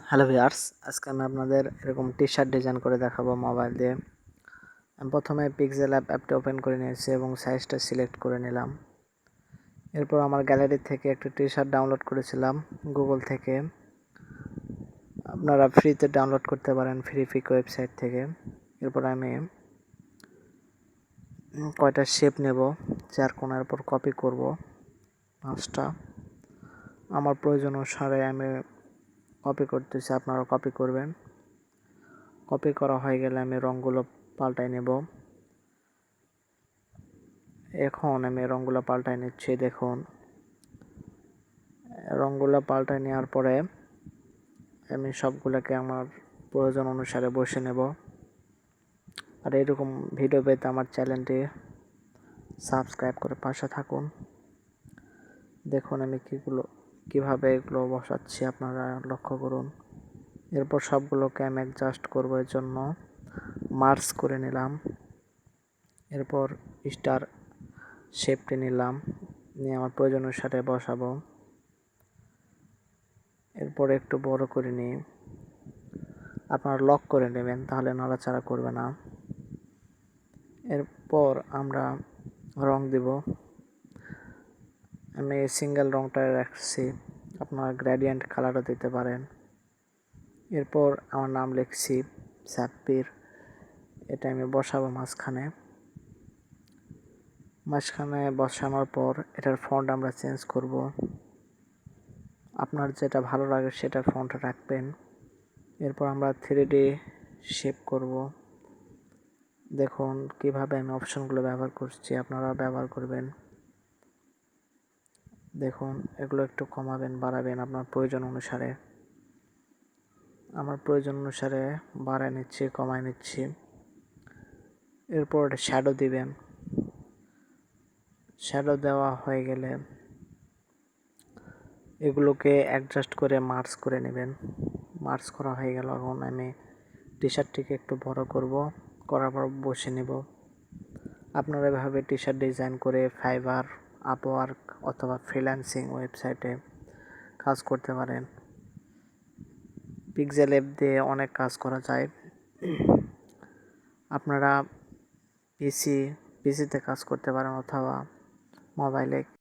Hello viewers, আজকে আমি আপনাদের এরকম টি শার্ট ডিজাইন করে দেখাবো মোবাইল দিয়ে। আমি প্রথমে পিক্সেল অ্যাপটা ওপেন করে নিয়েছি এবং সাইজটা সিলেক্ট করে নিলাম। এরপর আমার গ্যালারি থেকে একটা টি শার্ট ডাউনলোড করেছিলাম গুগল থেকে। আপনারা ফ্রিতে ডাউনলোড করতে পারেন ফ্রি ওয়েবসাইট থেকে। এরপর আমি কয়টা শেপ নেব, 4 কোণার উপর কপি করব 5টা। আমার প্রয়োজন অনুসারে আমি কপি করতেছি, আপনারা কপি করবেন। কপি করা হয়ে গেলে আমি রঙগুলো পাল্টাই নেব। এখন আমি রঙগুলো পাল্টাই নিচ্ছি। দেখুন, রঙগুলো পাল্টাই নেওয়ার পরে আমি সবগুলোকে আমার প্রয়োজন অনুসারে বসে নেব। আর এরকম ভিডিও পেতে আমার চ্যানেলটি সাবস্ক্রাইব করে পাশে থাকুন। দেখুন আমি কিভাবে এগুলো বসাচ্ছি, আপনারা লক্ষ্য করুন। এরপর সবগুলোকে আমি অ্যাডজাস্ট করব, এর জন্য মার্জ করে নিলাম। এরপর স্টার শেপটি নিলাম, নিয়ে আমার প্রয়োজন অনুসারে বসাবো। এরপর একটু বড় করে নিই, আপনারা লক করে নেবেন, তাহলে নড়াচড়া করবে না। এরপর আমরা রং দিব। আমি সিঙ্গেল রংটা রাখছি, আপনারা গ্রেডিয়েন্ট কালারও দিতে পারেন। এরপর আমার নাম লিখছি সাব্বির, এটা আমি বসাবো মাঝখানে। বসানোর পর এটার ফন্ট আমরা চেঞ্জ করব। আপনার যেটা ভালো লাগে সেটা ফন্ট রাখবেন। এরপর আমরা 3D শেপ করব। দেখুন কিভাবে আমি অপশনগুলো ব্যবহার করছি, আপনারা ব্যবহার করবেন। দেখুন এগুলো একটু কমাবেন বাড়াবেন আপনার প্রয়োজন অনুসারে। আমার প্রয়োজন অনুসারে বাড়ায় নিচ্ছি, কমায় নিচ্ছি। এরপর শ্যাডো দিবেন। শ্যাডো দেওয়া হয়ে গেলে এগুলোকে অ্যাডজাস্ট করে মার্জ করে নেবেন। মার্জ করা হয়ে গেল। এখন আমি টি শার্টটিকে একটু বড় করব, করার পর বসে নেব। আপনারা এভাবে টি শার্ট ডিজাইন করে ফাইবার, আপওয়ার্ক অথবা ফ্রিল্যান্সিং ওয়েবসাইটে কাজ করতে পারেন। পিক্সেল অ্যাপ দিয়ে অনেক কাজ করা যায়। আপনারা পিসিতে কাজ করতে পারেন অথবা মোবাইলে